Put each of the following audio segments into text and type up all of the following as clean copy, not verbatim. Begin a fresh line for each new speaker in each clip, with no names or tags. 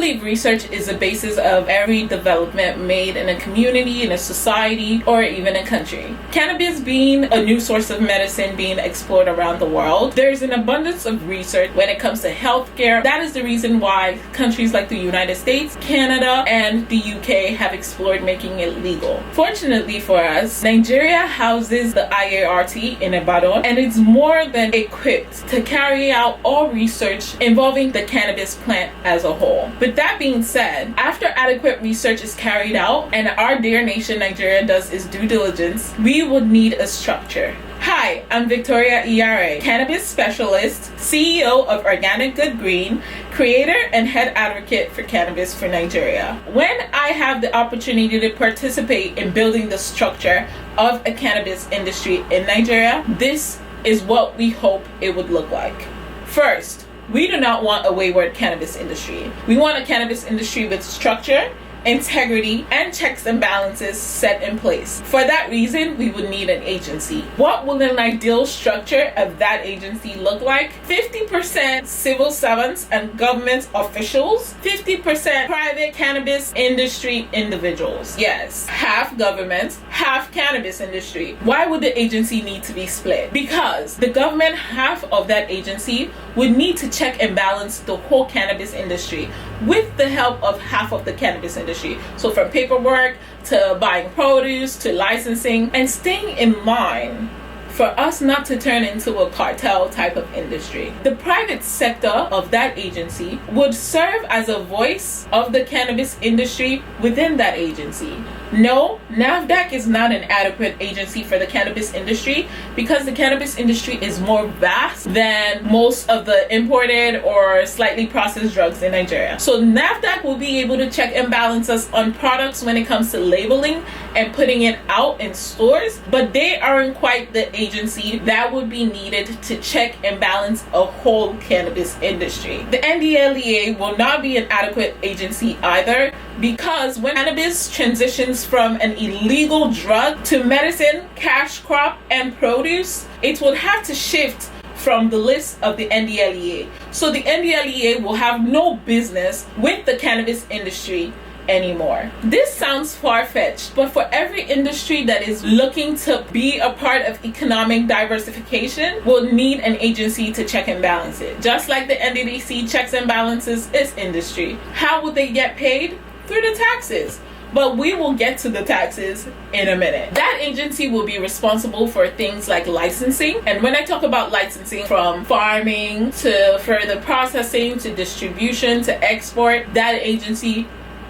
believe research is the basis of every development made in a community, in a society, or even a country. Cannabis being a new source of medicine being explored around the world, there's an abundance of research when it comes to healthcare. That is the reason why countries like the United States, Canada, and the UK have explored making it legal. Fortunately for us, Nigeria houses the IART in Ibadan, and it's more than equipped to carry out all research involving the cannabis plant as a whole. With that being said, after adequate research is carried out and our dear nation Nigeria does its due diligence, we would need a structure. Hi, I'm Victoria Iyare, cannabis specialist, CEO of Organic Good Green, creator and head advocate for cannabis for Nigeria. When I have the opportunity to participate in building the structure of a cannabis industry in Nigeria, this is what we hope it would look like. First, we do not want a wayward cannabis industry. We want a cannabis industry with structure, integrity, and checks and balances set in place. For that reason, we would need an agency. What will an ideal structure of that agency look like? 50% civil servants and government officials, 50% private cannabis industry individuals. Yes, half government, half cannabis industry. Why would the agency need to be split? Because the government half of that agency would need to check and balance the whole cannabis industry with the help of half of the cannabis industry. So from paperwork to buying produce to licensing, and staying in mind for us not to turn into a cartel type of industry. The private sector of that agency would serve as a voice of the cannabis industry within that agency. No, NAFDAC is not an adequate agency for the cannabis industry because the cannabis industry is more vast than most of the imported or slightly processed drugs in Nigeria. So NAFDAC will be able to check and balance us on products when it comes to labeling and putting it out in stores, but they aren't quite the agency that would be needed to check and balance a whole cannabis industry. The NDLEA will not be an adequate agency either, because when cannabis transitions from an illegal drug to medicine, cash crop, and produce, it will have to shift from the list of the NDLEA. So the NDLEA will have no business with the cannabis industry anymore. This sounds far-fetched, but for every industry that is looking to be a part of economic diversification will need an agency to check and balance it. Just like the NDDC checks and balances its industry. How would they get paid? Through the taxes. But we will get to the taxes in a minute. That agency will be responsible for things like licensing. And when I talk about licensing, from farming to further processing to distribution to export, that agency,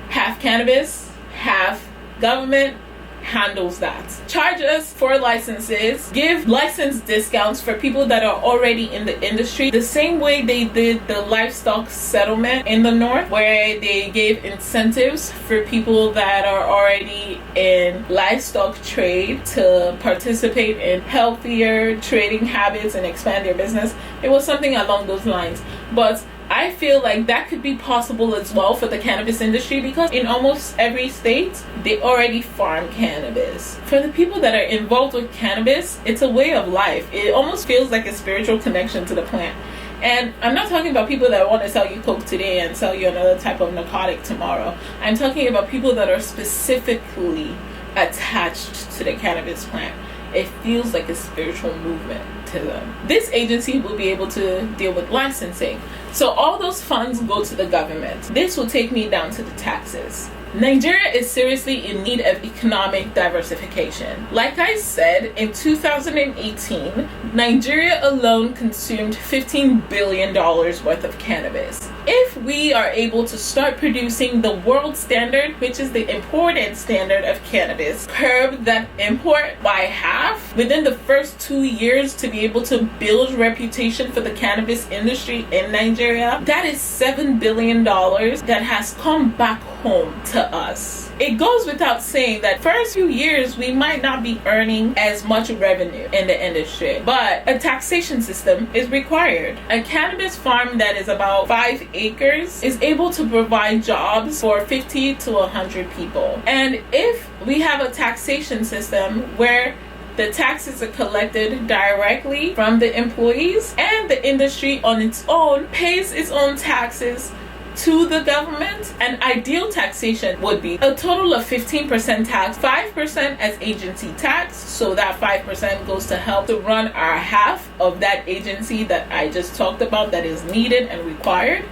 half cannabis, half government, handles that. Charge us for licenses, give license discounts for people that are already in the industry, the same way they did the livestock settlement in the north, where they gave incentives for people that are already in livestock trade to participate in healthier trading habits and expand their business. It was something along those lines. But I feel like that could be possible as well for the cannabis industry, because in almost every state, they already farm cannabis. For the people that are involved with cannabis, it's a way of life. It almost feels like a spiritual connection to the plant. And I'm not talking about people that want to sell you coke today and sell you another type of narcotic tomorrow. I'm talking about people that are specifically attached to the cannabis plant. It feels like a spiritual movement to them. This agency will be able to deal with licensing. So all those funds go to the government. This will take me down to the taxes. Nigeria is seriously in need of economic diversification. Like I said, in 2018, Nigeria alone consumed $15 billion worth of cannabis. If we are able to start producing the world standard, which is the imported standard of cannabis, curb that import by half within the first 2 years to be able to build reputation for the cannabis industry in Nigeria, that is $7 billion that has come back home to us. It goes without saying that first few years we might not be earning as much revenue in the industry, but a taxation system is required. A cannabis farm that is about 5 acres is able to provide jobs for 50 to 100 people. And if we have a taxation system where the taxes are collected directly from the employees and the industry on its own pays its own taxes to the government. An ideal taxation would be a total of 15% tax, 5% as agency tax, so that 5% goes to help to run our half of that agency that I just talked about that is needed and required,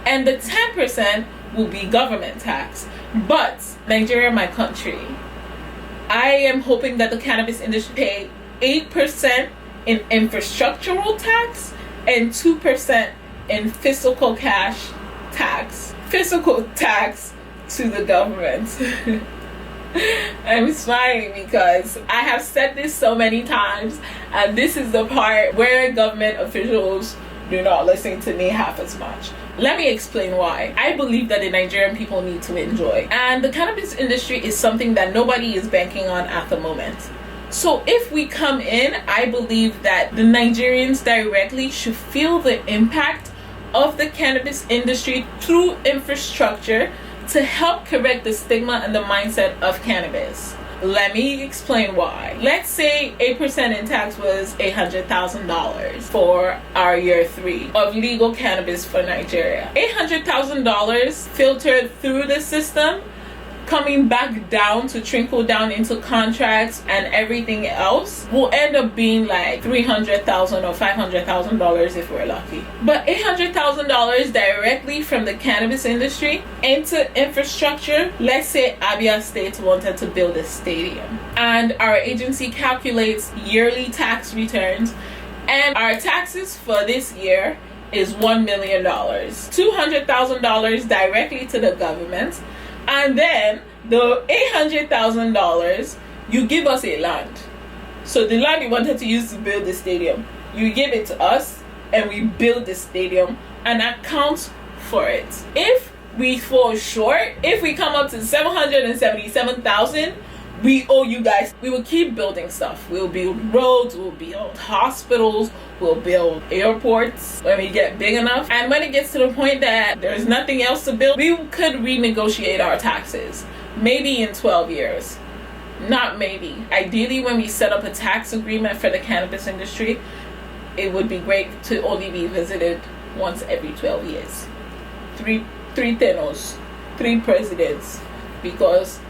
and the 10% will be government tax. But Nigeria, my country, I am hoping that the cannabis industry pay 8% in infrastructural tax and 2% in physical tax to the government. I'm smiling because I have said this so many times, and this is the part where government officials do not listen to me half as much. Let me explain why. I believe that the Nigerian people need to enjoy, and the cannabis industry is something that nobody is banking on at the moment. So if we come in, I believe that the Nigerians directly should feel the impact of the cannabis industry through infrastructure to help correct the stigma and the mindset of cannabis. Let me explain why. Let's say 8% in tax was $800,000 for our year 3 of legal cannabis for Nigeria. $800,000 filtered through the system, coming back down to trickle down into contracts and everything else, will end up being like $300,000 or $500,000 if we're lucky. But $800,000 directly from the cannabis industry into infrastructure. Let's say Abia State wanted to build a stadium, and our agency calculates yearly tax returns, and our taxes for this year is $1 million, $200,000 directly to the government. And then the $800,000, you give us a land. So the land you wanted to use to build the stadium, you give it to us, and we build the stadium and account for it. If we fall short, if we come up to $777,000, we owe you guys. We will keep building stuff. We'll build roads, we'll build hospitals, we'll build airports when we get big enough. And when it gets to the point that there's nothing else to build, we could renegotiate our taxes. Maybe in 12 years. Not maybe. Ideally, when we set up a tax agreement for the cannabis industry, it would be great to only be visited once every 12 years. Three tenors, 3 presidents, because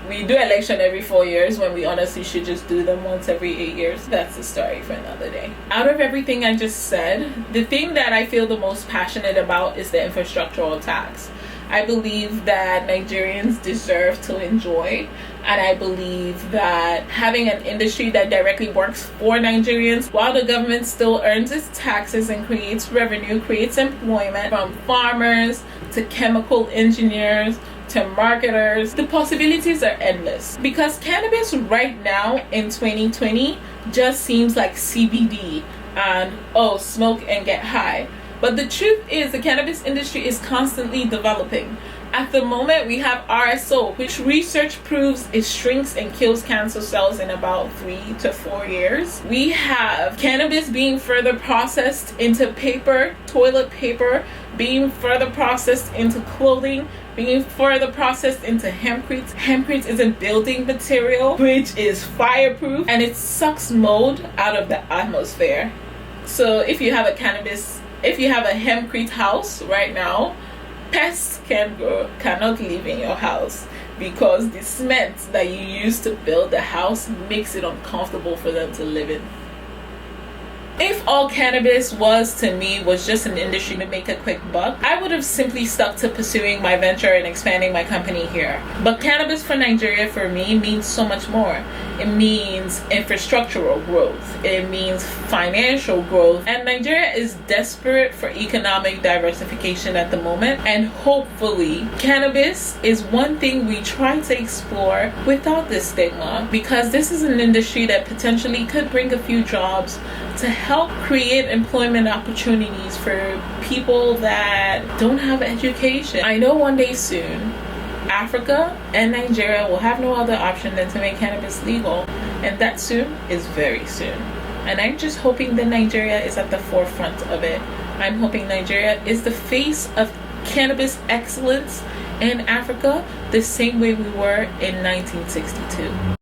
we do election every 4 years when we honestly should just do them once every 8 years. That's a story for another day. Out of everything I just said, the thing that I feel the most passionate about is the infrastructural tax. I believe that Nigerians deserve to enjoy, and I believe that having an industry that directly works for Nigerians while the government still earns its taxes and creates revenue, creates employment from farmers to chemical engineers to marketers. The possibilities are endless, because cannabis right now in 2020 just seems like CBD and smoke and get high. But the truth is, the cannabis industry is constantly developing. At the moment, we have RSO, which research proves it shrinks and kills cancer cells in about 3 to 4 years. We have cannabis being further processed into paper, toilet paper, being further processed into clothing, being further processed into hempcrete. Hempcrete is a building material which is fireproof, and it sucks mold out of the atmosphere. So if you have a hempcrete house right now, pests cannot live in your house, because the cement that you use to build the house makes it uncomfortable for them to live in. If all cannabis was just an industry to make a quick buck, I would have simply stuck to pursuing my venture and expanding my company here. But cannabis for Nigeria, for me, means so much more. It means infrastructural growth. It means financial growth. And Nigeria is desperate for economic diversification at the moment. And hopefully, cannabis is one thing we try to explore without this stigma, because this is an industry that potentially could bring a few jobs to help create employment opportunities for people that don't have education. I know one day soon, Africa and Nigeria will have no other option than to make cannabis legal, and that soon is very soon. And I'm just hoping that Nigeria is at the forefront of it. I'm hoping Nigeria is the face of cannabis excellence in Africa, the same way we were in 1962.